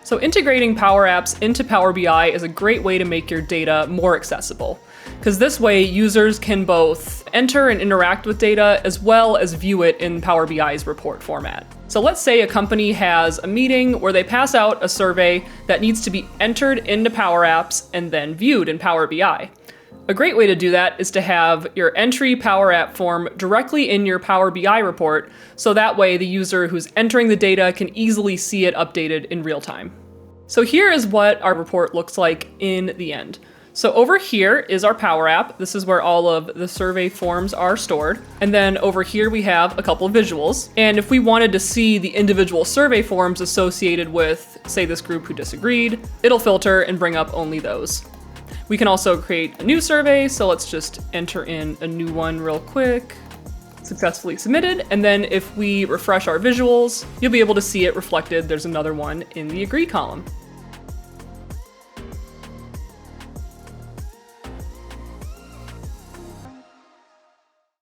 So integrating Power Apps into Power BI is a great way to make your data more accessible, because this way users can both enter and interact with data as well as view it in Power BI's report format. So let's say a company has a meeting where they pass out a survey that needs to be entered into Power Apps and then viewed in Power BI. A great way to do that is to have your entry Power App form directly in your Power BI report, so that way the user who's entering the data can easily see it updated in real time. So here is what our report looks like in the end. So over here is our Power App. This is where all of the survey forms are stored. And then over here we have a couple of visuals. And if we wanted to see the individual survey forms associated with, say, this group who disagreed, it'll filter and bring up only those. We can also create a new survey, so let's just enter in a new one real quick. Successfully submitted, and then if we refresh our visuals, you'll be able to see it reflected. There's another one in the agree column.